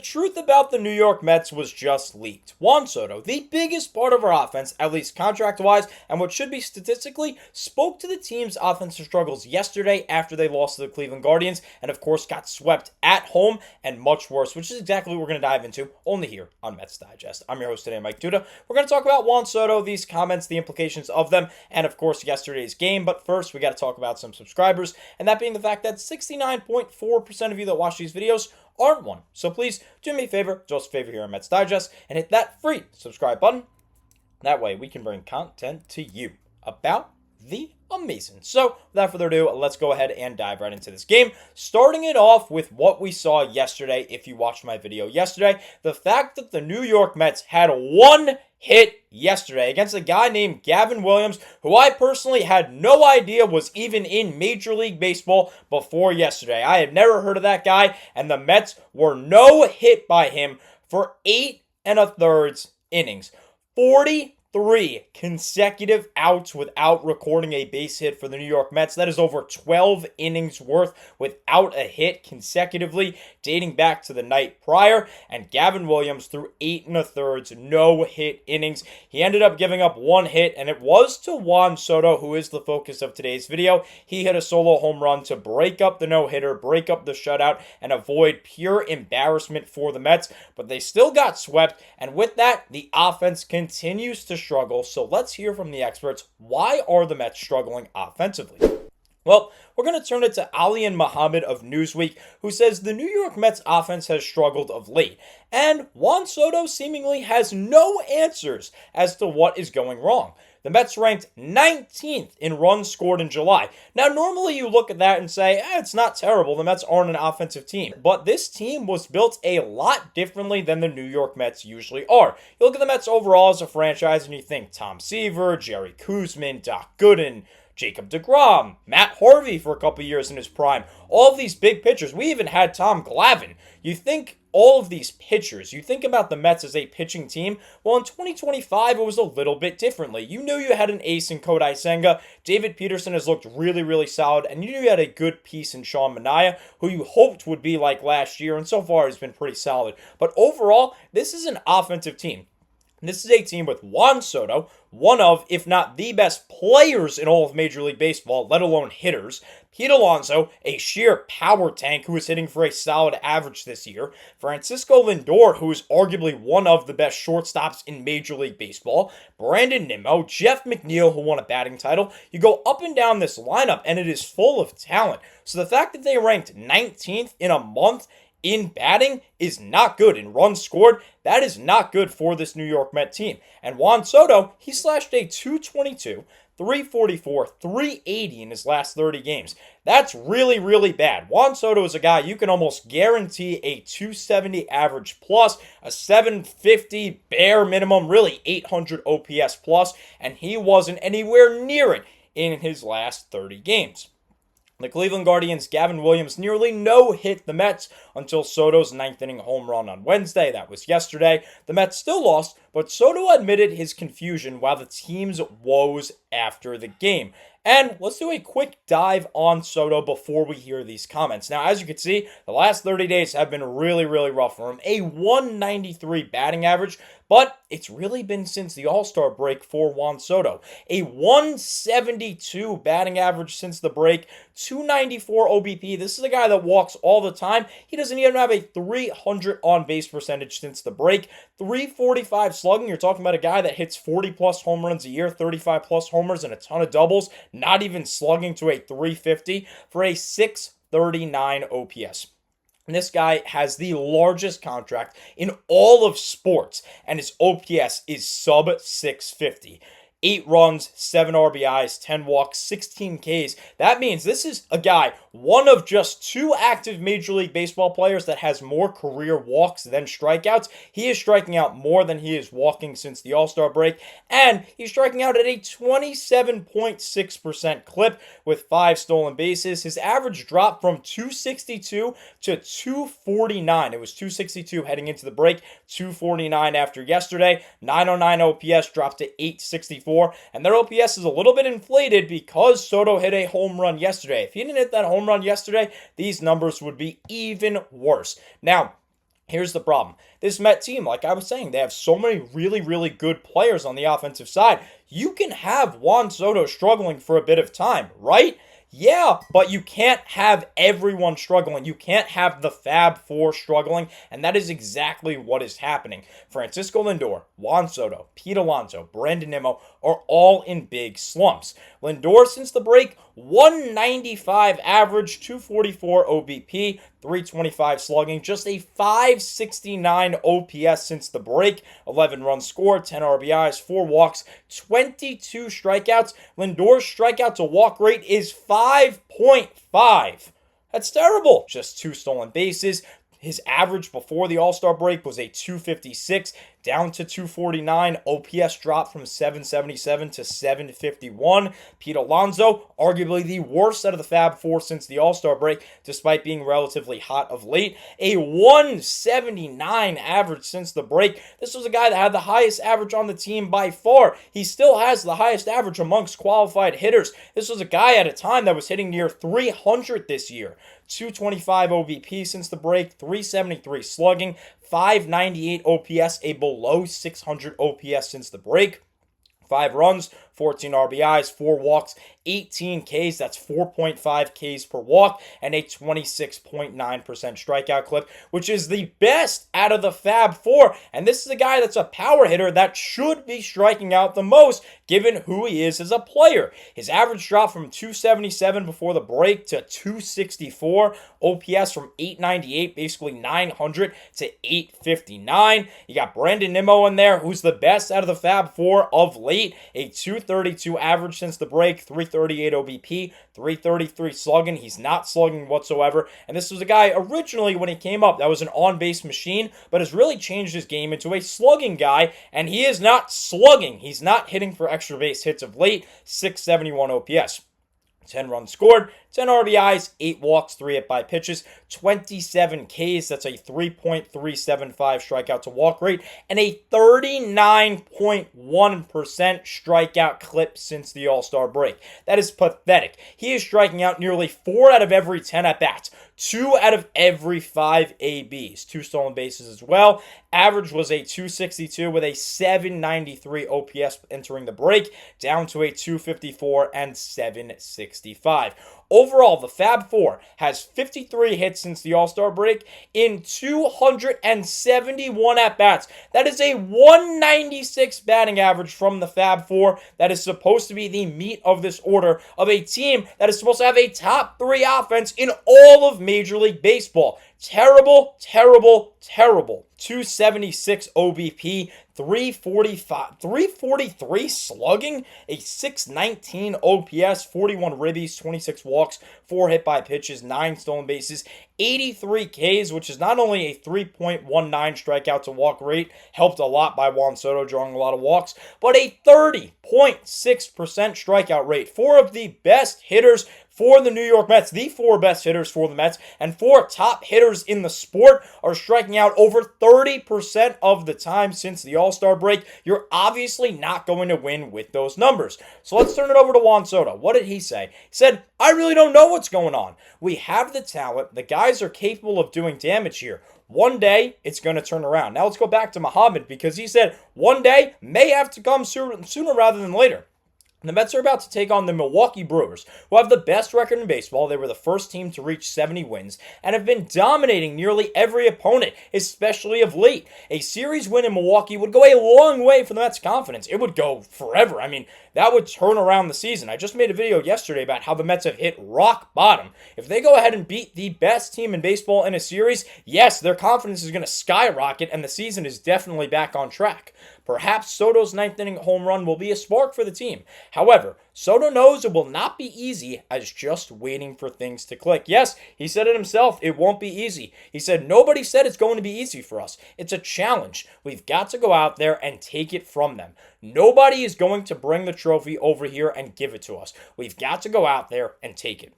truth about the New York Mets was just leaked. Juan Soto, the biggest part of our offense, at least contract-wise, and what should be statistically, spoke to the team's offensive struggles yesterday after they lost to the Cleveland Guardians, and of course got swept at home, and much worse, which is exactly what we're going to dive into only here on Mets Digest. I'm your host today, Mike Duda. We're going to talk about Juan Soto, these comments, the implications of them, and of course yesterday's game, but first we got to talk about some subscribers, and that being the fact that 69.4% of you that watch these videos aren't one. So please do me a favor, do us a favor here on Mets Digest, and hit that free subscribe button. That way we can bring content to you about the amazing. So without further ado, let's go ahead and dive right into this game. Starting it off with what we saw yesterday. If you watched my video yesterday, the fact that the New York Mets had one hit yesterday against a guy named Gavin Williams, who I personally had no idea was even in Major League Baseball before yesterday. I had never heard of that guy, and the Mets were no hit by him for 8 1/3 innings. 43 consecutive outs without recording a base hit for the New York Mets. That is over 12 innings worth without a hit consecutively, dating back to the night prior. And Gavin Williams threw 8 1/3 no-hit innings. He ended up giving up one hit, and it was to Juan Soto, who is the focus of today's video. He hit a solo home run to break up the no-hitter, break up the shutout, and avoid pure embarrassment for the Mets. But they still got swept, and with that, the offense continues to struggle. So let's hear from the experts. Why are the Mets struggling offensively? Well, we're going to turn it to Ali and Muhammad of Newsweek, who says the New York Mets offense has struggled of late, and Juan Soto seemingly has no answers as to what is going wrong. The Mets ranked 19th in runs scored in July. Now, normally you look at that and say, it's not terrible. The Mets aren't an offensive team. But this team was built a lot differently than the New York Mets usually are. You look at the Mets overall as a franchise and you think Tom Seaver, Jerry Koosman, Doc Gooden, Jacob deGrom, Matt Harvey for a couple years in his prime. All of these big pitchers. We even had Tom Glavine. You think all of these pitchers, you think about the Mets as a pitching team. Well, in 2025, it was a little bit differently. You knew you had an ace in Kodai Senga. David Peterson has looked really, really solid. And you knew you had a good piece in Sean Manaea, who you hoped would be like last year. And so far, he's been pretty solid. But overall, this is an offensive team. This is a team with Juan Soto, one of, if not the best players in all of Major League Baseball, let alone hitters. Pete Alonso, a sheer power tank who is hitting for a solid average this year. Francisco Lindor, who is arguably one of the best shortstops in Major League Baseball. Brandon Nimmo, Jeff McNeil, who won a batting title. You go up and down this lineup, and it is full of talent. So the fact that they ranked 19th in a month in batting is not good. In runs scored, that is not good for this New York Met team. And Juan Soto, he slashed a 222, 344, 380 in his last 30 games. That's really, really bad. Juan Soto is a guy you can almost guarantee a 270 average plus, a 750 bare minimum, really 800 OPS plus, and he wasn't anywhere near it in his last 30 games. The Cleveland Guardians' Gavin Williams nearly no-hit the Mets until Soto's ninth-inning home run on Wednesday. That was yesterday. The Mets still lost, but Soto admitted his confusion while the team's woes after the game. And let's do a quick dive on Soto before we hear these comments. Now, as you can see, the last 30 days have been really, really rough for him. A 193 batting average, but it's really been since the All-Star break for Juan Soto. A 172 batting average since the break, 294 OBP. This is a guy that walks all the time. He doesn't even have a 300 on-base percentage since the break. 345 slugging. You're talking about a guy that hits 40-plus home runs a year, 35-plus homers, and a ton of doubles. Not even slugging to a 350 for a 639 OPS. And this guy has the largest contract in all of sports, and his OPS is sub 650. 8 runs, 7 RBIs, 10 walks, 16 Ks. That means this is a guy, one of just 2 active Major League Baseball players that has more career walks than strikeouts. He is striking out more than he is walking since the All-Star break, and he's striking out at a 27.6% clip with 5 stolen bases. His average dropped from 262 to 249. It was 262 heading into the break, 249 after yesterday. 909 OPS dropped to 864. And their OPS is a little bit inflated because Soto hit a home run yesterday. If he didn't hit that home run yesterday, these numbers would be even worse. Now, Here's the problem. This Met team, like I was saying, they have so many really, really good players on the offensive side. You can have Juan Soto struggling for a bit of time, right? Yeah, but you can't have everyone struggling. You can't have the Fab Four struggling, and that is exactly what is happening. Francisco Lindor, Juan Soto, Pete Alonso, Brandon Nimmo are all in big slumps. Lindor, since the break, 195 average, 244 OBP, 325 slugging, just a 569 OPS since the break, 11 runs scored, 10 RBIs, 4 walks, 22 strikeouts. Lindor's strikeout to walk rate is 5.5. That's terrible. Just 2 stolen bases. His average before the All-Star break was a 256, down to 249. OPS dropped from 777 to 751. Pete Alonso, arguably the worst out of the Fab Four since the All-Star break, despite being relatively hot of late. A 179 average since the break. This was a guy that had the highest average on the team by far. He still has the highest average amongst qualified hitters. This was a guy at a time that was hitting near 300 this year. 225 OBP since the break, 373 slugging, 598 OPS, a below 600 OPS since the break. 5 runs, 14 RBIs, 4 walks, 18 Ks, that's 4.5 Ks per walk, and a 26.9% strikeout clip, which is the best out of the Fab Four. And this is a guy that's a power hitter that should be striking out the most, given who he is as a player. His average dropped from 277 before the break to 264, OPS from 898, basically 900, to 859. You got Brandon Nimmo in there, who's the best out of the Fab Four of late, a 232 average since the break, 338 OBP, 333 slugging. He's not slugging whatsoever. And this was a guy originally when he came up that was an on-base machine, but has really changed his game into a slugging guy. And he is not slugging. He's not hitting for extra base hits of late. 671 OPS. 10 runs scored, 10 RBIs, 8 walks, 3 hit-by pitches, 27 Ks. That's a 3.375 strikeout to walk rate, and a 39.1% strikeout clip since the All-Star break. That is pathetic. He is striking out nearly 4 out of every 10 at-bats, 2 out of every 5 ABs, 2 stolen bases as well. Average was a 262 with a 793 OPS entering the break, down to a 254 and 765. Overall, the Fab Four has 53 hits since the All-Star break in 271 at-bats. That is a 196 batting average from the Fab Four. That is supposed to be the meat of this order of a team that is supposed to have a top 3 offense in all of Major League Baseball. Terrible, terrible, terrible. 276 OBP, 343 slugging, a 619 OPS, 41 ribbies, 26 walks, 4 hit-by pitches, 9 stolen bases, 83 Ks, which is not only a 3.19 strikeout to walk rate, helped a lot by Juan Soto drawing a lot of walks, but a 30.6% strikeout rate. 4 of the best hitters for the New York Mets, the 4 best hitters for the Mets, and 4 top hitters in the sport are striking out over 30% of the time since the All-Star break. You're obviously not going to win with those numbers. So let's turn it over to Juan Soto. What did he say? He said, I really don't know what's going on. We have the talent. The guys are capable of doing damage here. One day, it's going to turn around. Now let's go back to Muhammad, because he said one day may have to come sooner rather than later. The Mets are about to take on the Milwaukee Brewers, who have the best record in baseball. They were the first team to reach 70 wins and have been dominating nearly every opponent, especially of late. A series win in Milwaukee would go a long way for the Mets' confidence. It would go forever. I mean, that would turn around the season. I just made a video yesterday about how the Mets have hit rock bottom. If they go ahead and beat the best team in baseball in a series, yes, their confidence is going to skyrocket and the season is definitely back on track. Perhaps Soto's 9th inning home run will be a spark for the team. However, Soto knows it will not be easy as just waiting for things to click. Yes, he said it himself, it won't be easy. He said, nobody said it's going to be easy for us. It's a challenge. We've got to go out there and take it from them. Nobody is going to bring the trophy over here and give it to us. We've got to go out there and take it.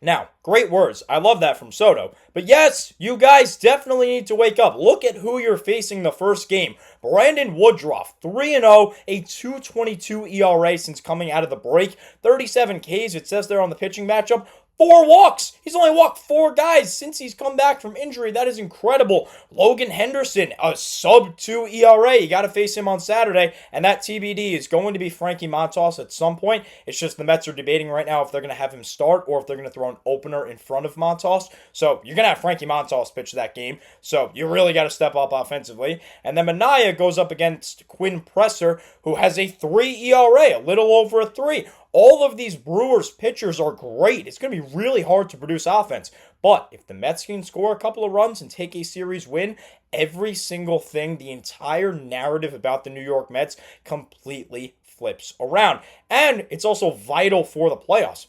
Now, great words. I love that from Soto. But yes, you guys definitely need to wake up. Look at who you're facing the first game. Brandon Woodruff, 3-0, a 2.22 ERA since coming out of the break. 37 Ks, it says there on the pitching matchup. 4 walks. He's only walked 4 guys since he's come back from injury. That is incredible. Logan Henderson, a sub-2 ERA. You got to face him on Saturday. And that TBD is going to be Frankie Montas at some point. It's just the Mets are debating right now if they're going to have him start or if they're going to throw an opener in front of Montas. So you're going to have Frankie Montas pitch that game. So you really got to step up offensively. And then Manaea goes up against Quinn Presser, who has a 3 ERA, a little over a 3. All of these Brewers pitchers are great. It's going to be really hard to produce offense. But if the Mets can score a couple of runs and take a series win, every single thing, the entire narrative about the New York Mets completely flips around. And it's also vital for the playoffs.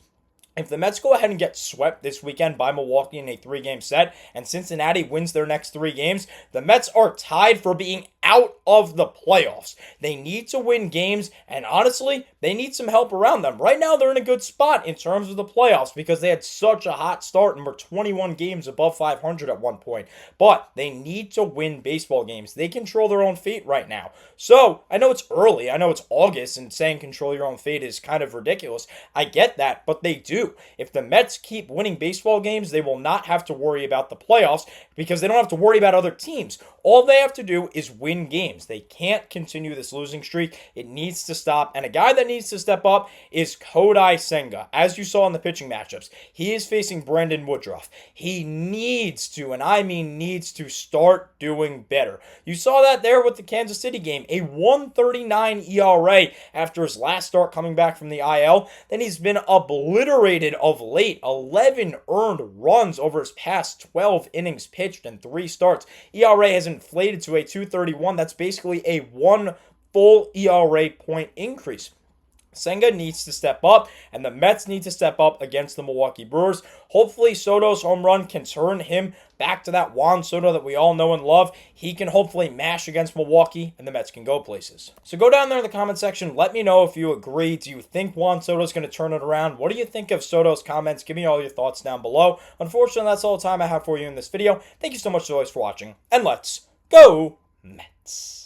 If the Mets go ahead and get swept this weekend by Milwaukee in a 3-game set, and Cincinnati wins their next 3 games, the Mets are tied for being out of the playoffs. They need to win games, and honestly, they need some help around them. Right now, they're in a good spot in terms of the playoffs because they had such a hot start and were 21 games above 500 at one point. But they need to win baseball games. They control their own fate right now. So, I know it's early. I know it's August, and saying control your own fate is kind of ridiculous. I get that, but they do. If the Mets keep winning baseball games, they will not have to worry about the playoffs because they don't have to worry about other teams. All they have to do is win games. They can't continue this losing streak. It needs to stop. And a guy that needs to step up is Kodai Senga. As you saw in the pitching matchups, he is facing Brandon Woodruff. He needs to, and I mean needs to, start doing better. You saw that there with the Kansas City game. A 1.39 ERA after his last start coming back from the IL. Then he's been obliterated of late. 11 earned runs over his past 12 innings pitched and 3 starts. ERA has inflated to a 2.31. That's basically a 1 full ERA point increase. Senga needs to step up, and the Mets need to step up against the Milwaukee Brewers. Hopefully, Soto's home run can turn him back to that Juan Soto that we all know and love. He can hopefully mash against Milwaukee, and the Mets can go places. So go down there in the comment section. Let me know if you agree. Do you think Juan Soto's going to turn it around? What do you think of Soto's comments? Give me all your thoughts down below. Unfortunately, that's all the time I have for you in this video. Thank you so much as always for watching, and let's go Mets.